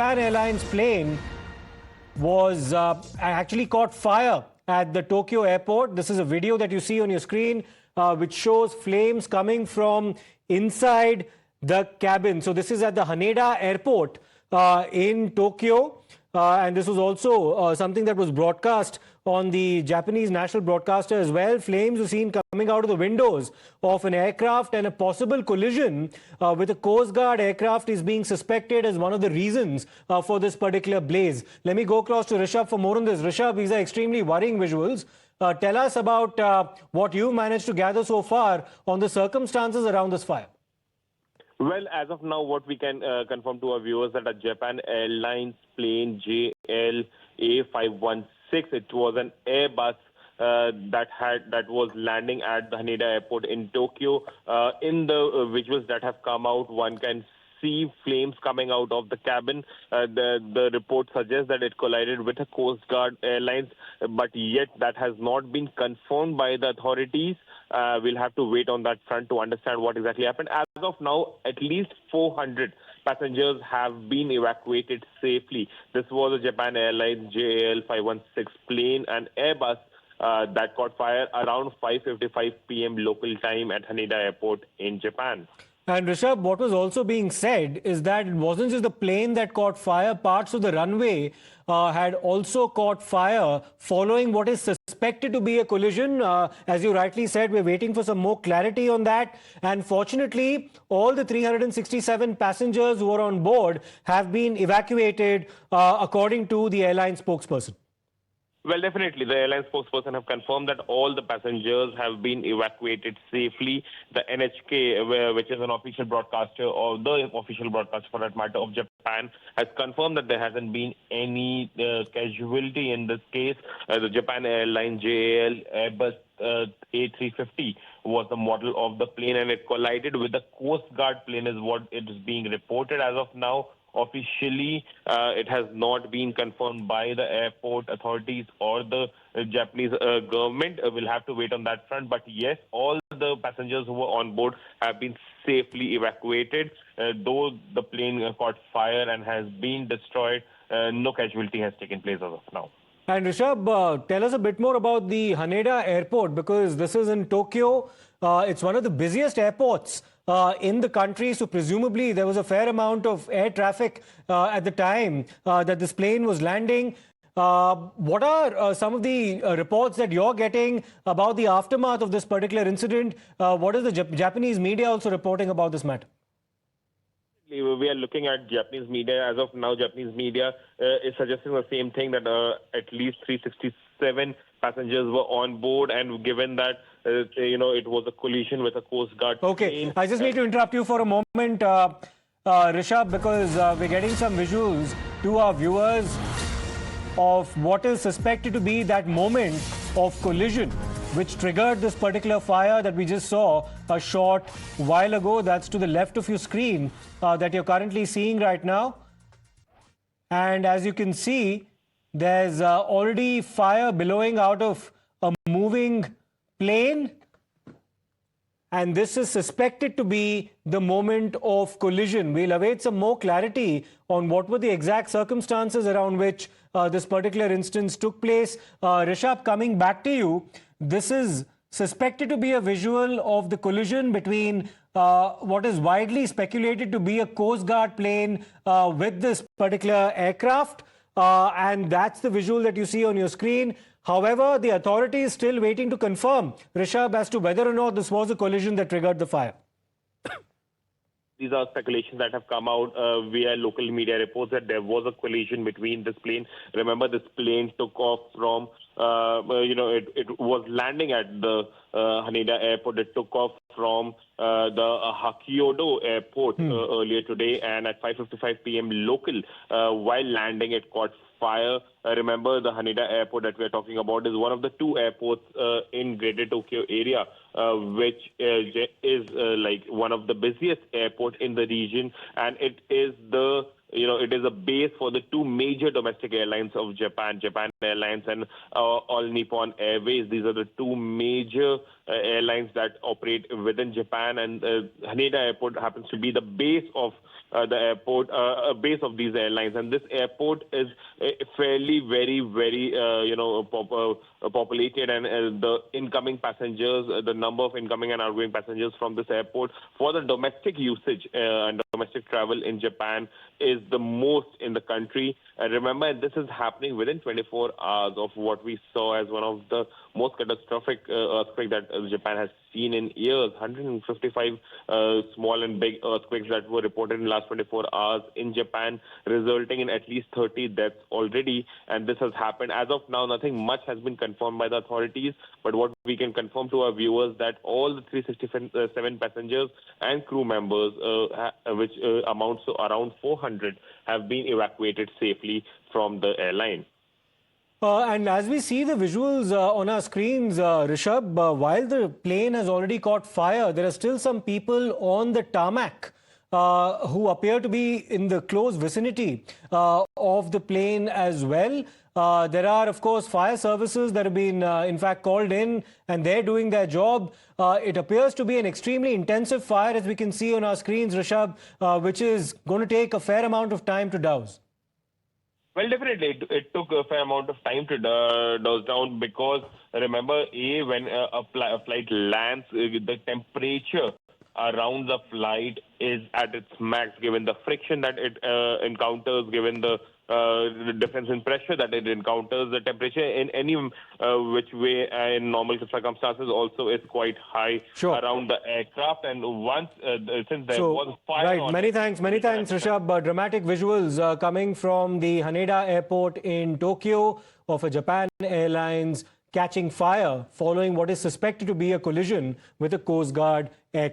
Airlines plane was actually caught fire at the Tokyo airport. This is a video that you see on your screen, which shows flames coming from inside the cabin. So this is at the Haneda Airport in Tokyo. And this was also something that was broadcast on the Japanese national broadcaster as well. Flames were seen coming out of the windows of an aircraft, and a possible collision with a Coast Guard aircraft is being suspected as one of the reasons for this particular blaze. Let me go across to Rishabh for more on this. Rishabh, these are extremely worrying visuals. Tell us about what you managed to gather so far on the circumstances around this fire. Well, as of now, what we can confirm to our viewers that a Japan Airlines plane JL A516, it was an Airbus that was landing at the Haneda Airport in Tokyo. In the visuals that have come out, one can see flames coming out of the cabin. The report suggests that it collided with a Coast Guard Airlines, but yet that has not been confirmed by the authorities. We'll have to wait on that front to understand what exactly happened. As of now, at least 400 passengers have been evacuated safely. This was a Japan Airlines JAL 516 plane and Airbus that caught fire around 5:55 p.m. local time at Haneda Airport in Japan. And Rishabh, what was also being said is that it wasn't just the plane that caught fire. Parts of the runway had also caught fire following what is suspected to be a collision. As you rightly said, we're waiting for some more clarity on that. And fortunately, all the 367 passengers who were on board have been evacuated, according to the airline spokesperson. Well, definitely. The airline spokesperson have confirmed that all the passengers have been evacuated safely. The NHK, which is an official broadcaster, or the official broadcaster for that matter, of Japan, has confirmed that there hasn't been any casualty in this case. The Japan Airlines JAL Airbus A350 was the model of the plane, and it collided with the Coast Guard plane is what it is being reported as of now. Officially, it has not been confirmed by the airport authorities or the Japanese government. We'll have to wait on that front. But yes, all the passengers who were on board have been safely evacuated. Though the plane caught fire and has been destroyed, no casualty has taken place as of now. And Rishabh, tell us a bit more about the Haneda Airport, because this is in Tokyo. It's one of the busiest airports in the country, so presumably there was a fair amount of air traffic at the time that this plane was landing. What are some of the reports that you're getting about the aftermath of this particular incident? What is the Japanese media also reporting about this matter? We are looking at Japanese media. As of now, Japanese media is suggesting the same thing, that at least 367 passengers were on board, and given that it was a collision with a Coast Guard plane. I just need to interrupt you for a moment, Rishabh, because we're getting some visuals to our viewers of what is suspected to be that moment of collision which triggered this particular fire that we just saw a short while ago. That's to the left of your screen that you're currently seeing right now. And as you can see, there's already fire billowing out of a moving plane. And this is suspected to be the moment of collision. We'll await some more clarity on what were the exact circumstances around which this particular instance took place. Rishabh, coming back to you, this is suspected to be a visual of the collision between what is widely speculated to be a Coast Guard plane with this particular aircraft. And that's the visual that you see on your screen. However, the authority is still waiting to confirm, Rishabh, as to whether or not this was a collision that triggered the fire. These are speculations that have come out via local media reports that there was a collision between this plane. Remember, this plane took off from, it was landing at the Haneda Airport. It took off from the Hokkaido Airport earlier today, and at 5:55 p.m. local, while landing, it caught fire. Remember, the Haneda Airport that we're talking about is one of the two airports in Greater Tokyo area, which is like one of the busiest airports in the region, and it is the it is a base for the two major domestic airlines of Japan, Japan Airlines and All Nippon Airways. These are the two major airlines that operate within Japan, and Haneda Airport happens to be the base of the airport, base of these airlines. And this airport is fairly very populated, and the incoming passengers, the number of incoming and outgoing passengers from this airport for the domestic usage and domestic travel in Japan is the most in the country. And remember, this is happening within 24 hours of what we saw as one of the most catastrophic earthquake that Japan has seen in years. 155 small and big earthquakes that were reported in the last 24 hours in Japan, resulting in at least 30 deaths already. And this has happened. As of now, nothing much has been confirmed by the authorities. But what we can confirm to our viewers that all the 367 passengers and crew members, which amounts to around 400, have been evacuated safely from the airline. And as we see the visuals on our screens, Rishabh, while the plane has already caught fire, there are still some people on the tarmac who appear to be in the close vicinity of the plane as well. There are, of course, fire services that have been, in fact, called in, and they're doing their job. It appears to be an extremely intensive fire, as we can see on our screens, Rishabh, which is going to take a fair amount of time to douse. Well, definitely, it took a fair amount of time to douse down because, remember, when a flight lands, the temperature around the flight is at its max, given the friction that it encounters, given the difference in pressure that it encounters. The temperature in any which way in normal circumstances also is quite high around the aircraft. And once, since there was fire on many thanks, Rishabh. Dramatic visuals coming from the Haneda Airport in Tokyo of a Japan Airlines catching fire following what is suspected to be a collision with a Coast Guard aircraft.